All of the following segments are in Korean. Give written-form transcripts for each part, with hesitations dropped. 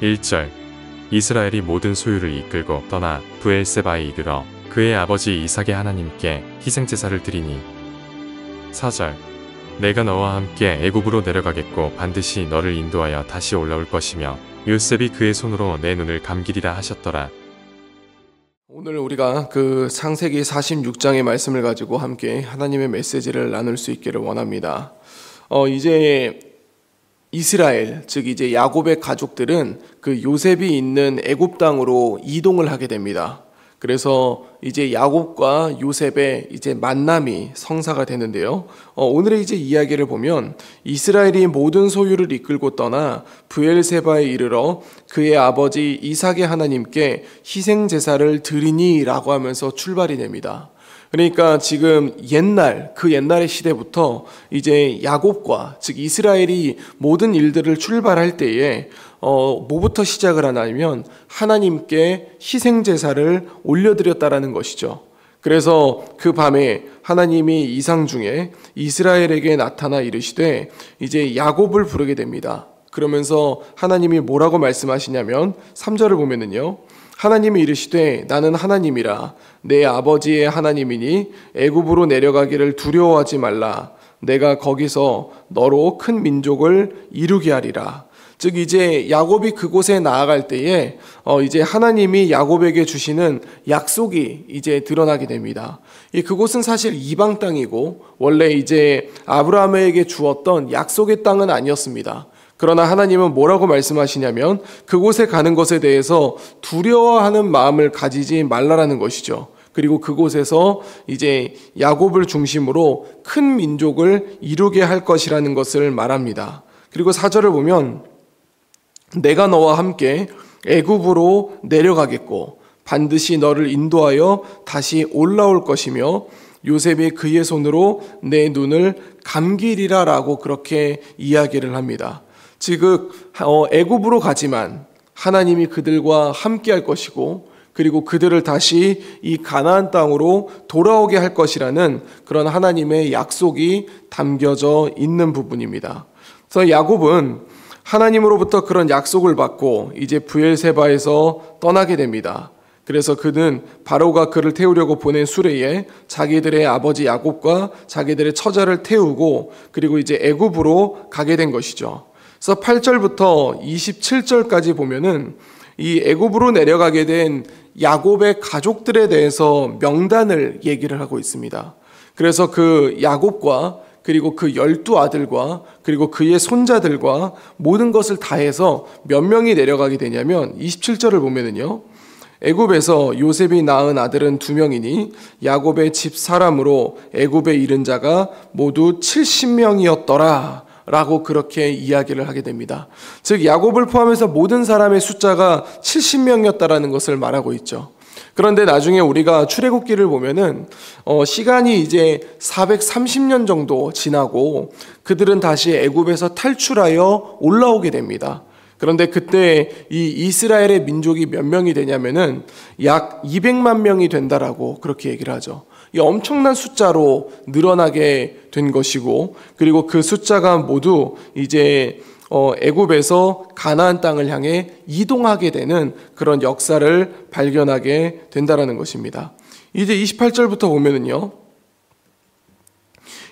1절 이스라엘이 모든 소유를 이끌고 떠나 브엘세바에 이르러 그의 아버지 이삭의 하나님께 희생제사를 드리니 4절 내가 너와 함께 애굽으로 내려가겠고 반드시 너를 인도하여 다시 올라올 것이며 요셉이 그의 손으로 내 눈을 감기리라 하셨더라. 오늘 우리가 그 창세기 46장의 말씀을 가지고 함께 하나님의 메시지를 나눌 수 있기를 원합니다. 이제 이스라엘, 즉 이제 야곱의 가족들은 그 요셉이 있는 애굽 땅으로 이동을 하게 됩니다. 그래서 이제 야곱과 요셉의 이제 만남이 성사가 되는데요. 오늘의 이제 이야기를 보면 이스라엘이 모든 소유를 이끌고 떠나 브엘세바에 이르러 그의 아버지 이삭의 하나님께 희생 제사를 드리니라고 하면서 출발이 됩니다. 그러니까 지금 그 옛날의 시대부터 이제 야곱과 즉 이스라엘이 모든 일들을 출발할 때에 뭐부터 시작을 하냐면 하나님께 희생 제사를 올려드렸다라는 것이죠. 그래서 그 밤에 하나님이 이상 중에 이스라엘에게 나타나 이르시되 이제 야곱을 부르게 됩니다. 그러면서 하나님이 뭐라고 말씀하시냐면 3절을 보면은요. 하나님이 이르시되 나는 하나님이라 내 아버지의 하나님이니 애굽으로 내려가기를 두려워하지 말라. 내가 거기서 너로 큰 민족을 이루게 하리라. 즉 이제 야곱이 그곳에 나아갈 때에 이제 하나님이 야곱에게 주시는 약속이 이제 드러나게 됩니다. 그곳은 사실 이방 땅이고 원래 이제 아브라함에게 주었던 약속의 땅은 아니었습니다. 그러나 하나님은 뭐라고 말씀하시냐면 그곳에 가는 것에 대해서 두려워하는 마음을 가지지 말라라는 것이죠. 그리고 그곳에서 이제 야곱을 중심으로 큰 민족을 이루게 할 것이라는 것을 말합니다. 그리고 4절을 보면 내가 너와 함께 애굽으로 내려가겠고 반드시 너를 인도하여 다시 올라올 것이며 요셉이 그의 손으로 내 눈을 감기리라라고 그렇게 이야기를 합니다. 즉 애굽으로 가지만 하나님이 그들과 함께 할 것이고 그리고 그들을 다시 이 가나안 땅으로 돌아오게 할 것이라는 그런 하나님의 약속이 담겨져 있는 부분입니다. 그래서 야곱은 하나님으로부터 그런 약속을 받고 이제 브엘세바에서 떠나게 됩니다. 그래서 그는 바로가 그를 태우려고 보낸 수레에 자기들의 아버지 야곱과 자기들의 처자를 태우고 그리고 이제 애굽으로 가게 된 것이죠. 그래서 8절부터 27절까지 보면은 이 애굽으로 내려가게 된 야곱의 가족들에 대해서 명단을 얘기를 하고 있습니다. 그래서 그 야곱과 그리고 그 12아들과 그리고 그의 손자들과 모든 것을 다해서 몇 명이 내려가게 되냐면 27절을 보면은요. 애굽에서 요셉이 낳은 아들은 2명이니 야곱의 집 사람으로 애굽에 이른 자가 모두 70명이었더라 라고 그렇게 이야기를 하게 됩니다. 즉 야곱을 포함해서 모든 사람의 숫자가 70명이었다라는 것을 말하고 있죠. 그런데 나중에 우리가 출애굽기를 보면은 시간이 이제 430년 정도 지나고 그들은 다시 애굽에서 탈출하여 올라오게 됩니다. 그런데 그때 이 이스라엘의 민족이 몇 명이 되냐면은 약 200만 명이 된다라고 그렇게 얘기를 하죠. 이 엄청난 숫자로 늘어나게 된 것이고 그리고 그 숫자가 모두 이제 애굽에서 가나안 땅을 향해 이동하게 되는 그런 역사를 발견하게 된다라는 것입니다. 이제 28절부터 보면은요.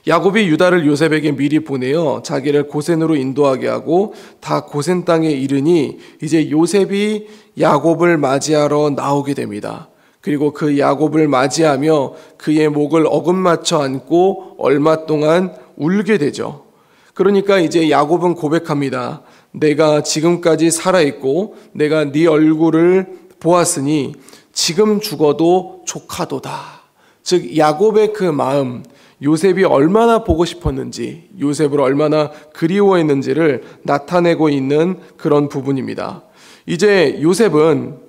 야곱이 유다를 요셉에게 미리 보내어 자기를 고센으로 인도하게 하고 다 고센 땅에 이르니 이제 요셉이 야곱을 맞이하러 나오게 됩니다. 그리고 그 야곱을 맞이하며 그의 목을 어긋맞춰 안고 얼마 동안 울게 되죠. 그러니까 이제 야곱은 고백합니다. 내가 지금까지 살아있고 내가 네 얼굴을 보았으니 지금 죽어도 족하도다. 즉 야곱의 그 마음, 요셉이 얼마나 보고 싶었는지, 요셉을 얼마나 그리워했는지를 나타내고 있는 그런 부분입니다. 이제 요셉은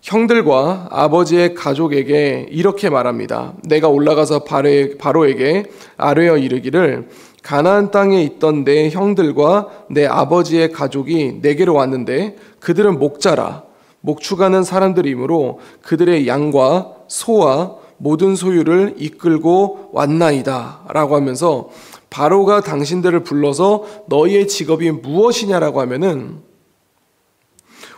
형들과 아버지의 가족에게 이렇게 말합니다. 내가 올라가서 바로에게 아뢰어 이르기를 가나안 땅에 있던 내 형들과 내 아버지의 가족이 내게로 왔는데 그들은 목자라 목축하는 사람들이므로 그들의 양과 소와 모든 소유를 이끌고 왔나이다 라고 하면서 바로가 당신들을 불러서 너희의 직업이 무엇이냐라고 하면은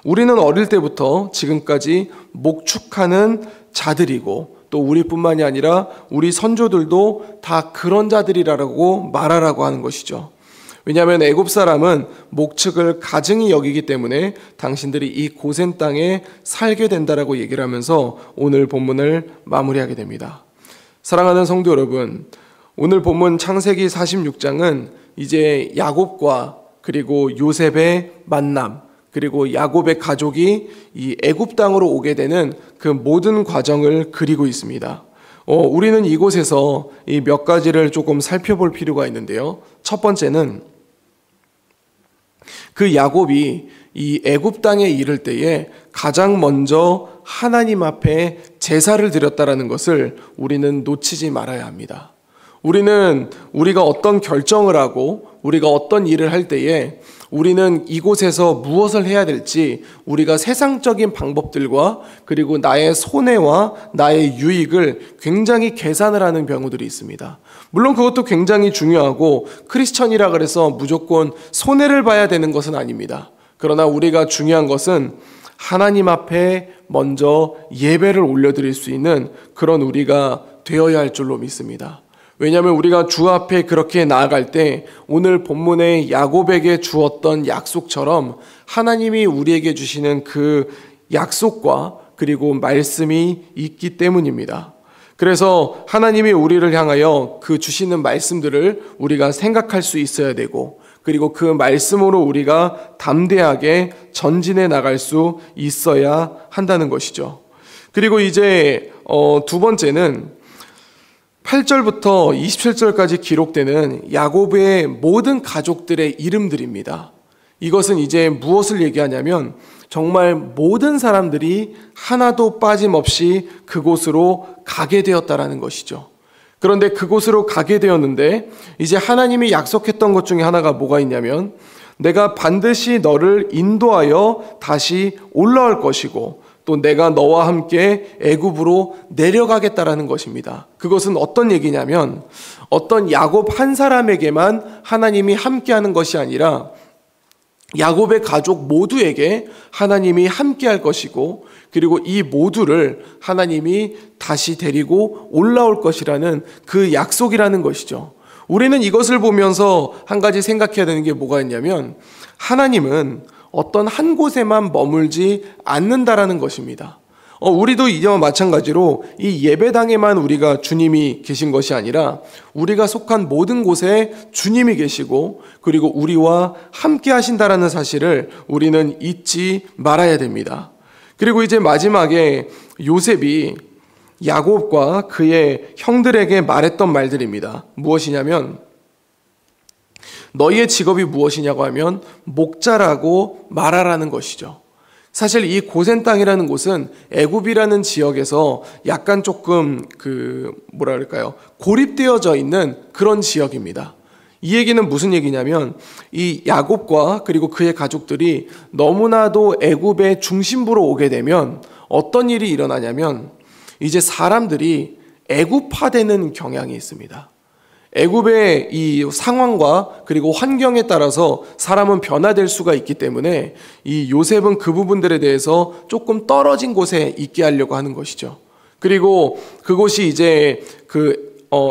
우리는 어릴 때부터 지금까지 목축하는 자들이고 또 우리뿐만이 아니라 우리 선조들도 다 그런 자들이라고 말하라고 하는 것이죠. 왜냐하면 애굽 사람은 목축을 가증히 여기기 때문에 당신들이 이 고센 땅에 살게 된다라고 얘기를 하면서 오늘 본문을 마무리하게 됩니다. 사랑하는 성도 여러분, 오늘 본문 창세기 46장은 이제 야곱과 그리고 요셉의 만남, 그리고 야곱의 가족이 이 애굽 땅으로 오게 되는 그 모든 과정을 그리고 있습니다. 우리는 이곳에서 이 몇 가지를 조금 살펴볼 필요가 있는데요. 첫 번째는 그 야곱이 이 애굽 땅에 이를 때에 가장 먼저 하나님 앞에 제사를 드렸다라는 것을 우리는 놓치지 말아야 합니다. 우리는 우리가 어떤 결정을 하고 우리가 어떤 일을 할 때에 우리는 이곳에서 무엇을 해야 될지 우리가 세상적인 방법들과 그리고 나의 손해와 나의 유익을 굉장히 계산을 하는 경우들이 있습니다. 물론 그것도 굉장히 중요하고 크리스천이라 그래서 무조건 손해를 봐야 되는 것은 아닙니다. 그러나 우리가 중요한 것은 하나님 앞에 먼저 예배를 올려드릴 수 있는 그런 우리가 되어야 할 줄로 믿습니다. 왜냐하면 우리가 주 앞에 그렇게 나아갈 때 오늘 본문에 야곱에게 주었던 약속처럼 하나님이 우리에게 주시는 그 약속과 그리고 말씀이 있기 때문입니다. 그래서 하나님이 우리를 향하여 그 주시는 말씀들을 우리가 생각할 수 있어야 되고 그리고 그 말씀으로 우리가 담대하게 전진해 나갈 수 있어야 한다는 것이죠. 그리고 이제 두 번째는 8절부터 27절까지 기록되는 야곱의 모든 가족들의 이름들입니다. 이것은 이제 무엇을 얘기하냐면 정말 모든 사람들이 하나도 빠짐없이 그곳으로 가게 되었다라는 것이죠. 그런데 그곳으로 가게 되었는데 이제 하나님이 약속했던 것 중에 하나가 뭐가 있냐면 내가 반드시 너를 인도하여 다시 올라올 것이고 또 내가 너와 함께 애굽으로 내려가겠다라는 것입니다. 그것은 어떤 얘기냐면 어떤 야곱 한 사람에게만 하나님이 함께하는 것이 아니라 야곱의 가족 모두에게 하나님이 함께할 것이고 그리고 이 모두를 하나님이 다시 데리고 올라올 것이라는 그 약속이라는 것이죠. 우리는 이것을 보면서 한 가지 생각해야 되는 게 뭐가 있냐면 하나님은 어떤 한 곳에만 머물지 않는다라는 것입니다. 우리도 이와 마찬가지로 이 예배당에만 우리가 주님이 계신 것이 아니라 우리가 속한 모든 곳에 주님이 계시고 그리고 우리와 함께 하신다라는 사실을 우리는 잊지 말아야 됩니다. 그리고 이제 마지막에 요셉이 야곱과 그의 형들에게 말했던 말들입니다. 무엇이냐면 너희의 직업이 무엇이냐고 하면 목자라고 말하라는 것이죠. 사실 이 고센 땅이라는 곳은 애굽이라는 지역에서 약간 조금 고립되어져 있는 그런 지역입니다. 이 얘기는 무슨 얘기냐면 이 야곱과 그리고 그의 가족들이 너무나도 애굽의 중심부로 오게 되면 어떤 일이 일어나냐면 이제 사람들이 애굽화되는 경향이 있습니다. 애굽의 이 상황과 그리고 환경에 따라서 사람은 변화될 수가 있기 때문에 이 요셉은 그 부분들에 대해서 조금 떨어진 곳에 있게 하려고 하는 것이죠. 그리고 그곳이 이제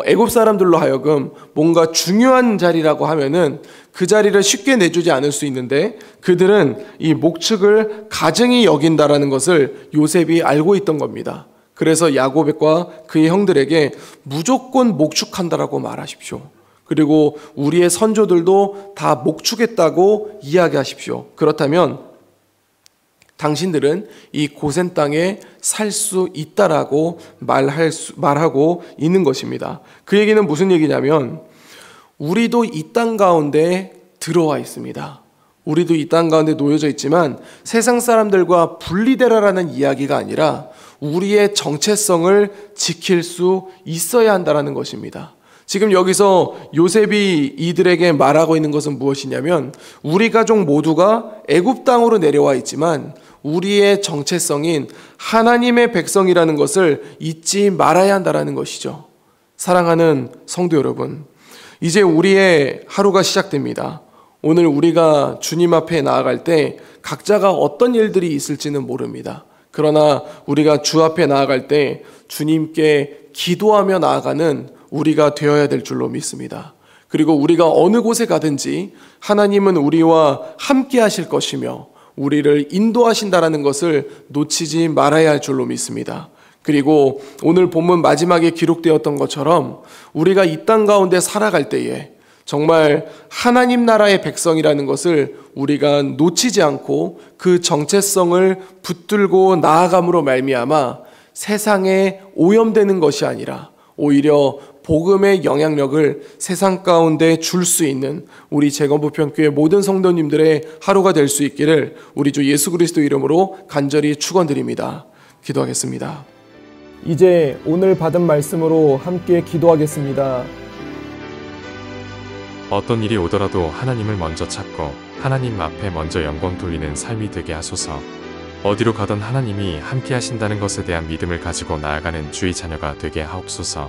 애굽 사람들로 하여금 뭔가 중요한 자리라고 하면은 그 자리를 쉽게 내주지 않을 수 있는데 그들은 이 목축을 가증히 여긴다라는 것을 요셉이 알고 있던 겁니다. 그래서 야곱과 그의 형들에게 무조건 목축한다라고 말하십시오. 그리고 우리의 선조들도 다 목축했다고 이야기하십시오. 그렇다면 당신들은 이 고센 땅에 살 수 있다라고 말하고 있는 것입니다. 그 얘기는 무슨 얘기냐면 우리도 이 땅 가운데 들어와 있습니다. 우리도 이 땅 가운데 놓여져 있지만 세상 사람들과 분리되라라는 이야기가 아니라 우리의 정체성을 지킬 수 있어야 한다는 것입니다. 지금 여기서 요셉이 이들에게 말하고 있는 것은 무엇이냐면 우리 가족 모두가 애굽 땅으로 내려와 있지만 우리의 정체성인 하나님의 백성이라는 것을 잊지 말아야 한다는 것이죠. 사랑하는 성도 여러분, 이제 우리의 하루가 시작됩니다. 오늘 우리가 주님 앞에 나아갈 때 각자가 어떤 일들이 있을지는 모릅니다. 그러나 우리가 주 앞에 나아갈 때 주님께 기도하며 나아가는 우리가 되어야 될 줄로 믿습니다. 그리고 우리가 어느 곳에 가든지 하나님은 우리와 함께 하실 것이며 우리를 인도하신다라는 것을 놓치지 말아야 할 줄로 믿습니다. 그리고 오늘 본문 마지막에 기록되었던 것처럼 우리가 이 땅 가운데 살아갈 때에 정말 하나님 나라의 백성이라는 것을 우리가 놓치지 않고 그 정체성을 붙들고 나아감으로 말미암아 세상에 오염되는 것이 아니라 오히려 복음의 영향력을 세상 가운데 줄 수 있는 우리 재건부평교회 모든 성도님들의 하루가 될 수 있기를 우리 주 예수 그리스도 이름으로 간절히 축원드립니다. 기도하겠습니다. 이제 오늘 받은 말씀으로 함께 기도하겠습니다. 어떤 일이 오더라도 하나님을 먼저 찾고 하나님 앞에 먼저 영광 돌리는 삶이 되게 하소서. 어디로 가던 하나님이 함께 하신다는 것에 대한 믿음을 가지고 나아가는 주의 자녀가 되게 하옵소서.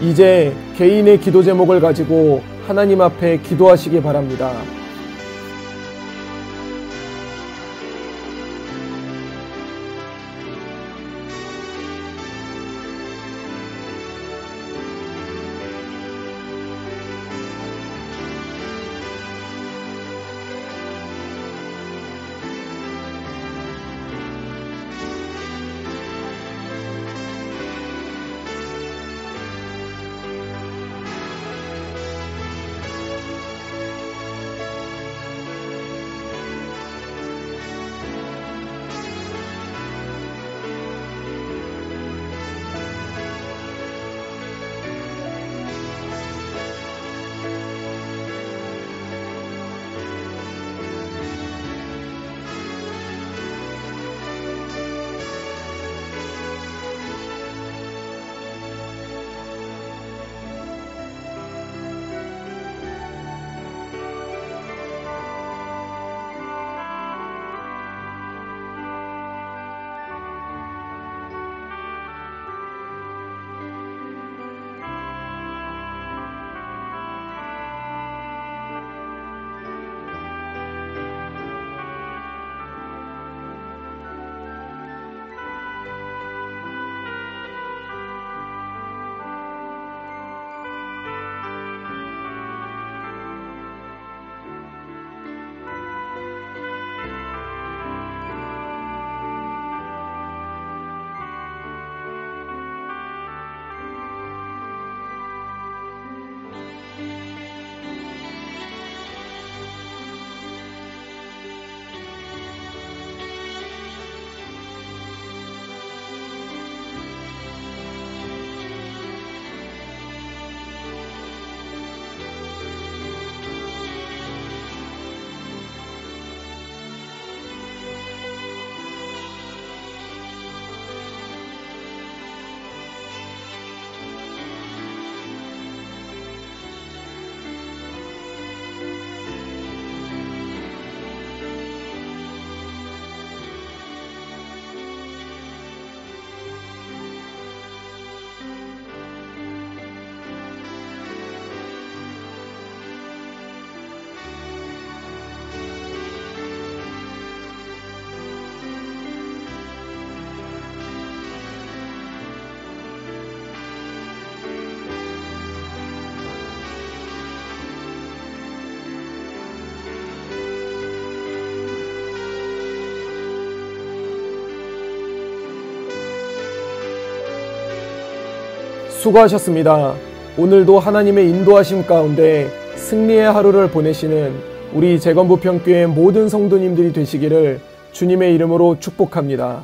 이제 개인의 기도 제목을 가지고 하나님 앞에 기도하시기 바랍니다. 수고하셨습니다. 오늘도 하나님의 인도하심 가운데 승리의 하루를 보내시는 우리 재건부평교회 모든 성도님들이 되시기를 주님의 이름으로 축복합니다.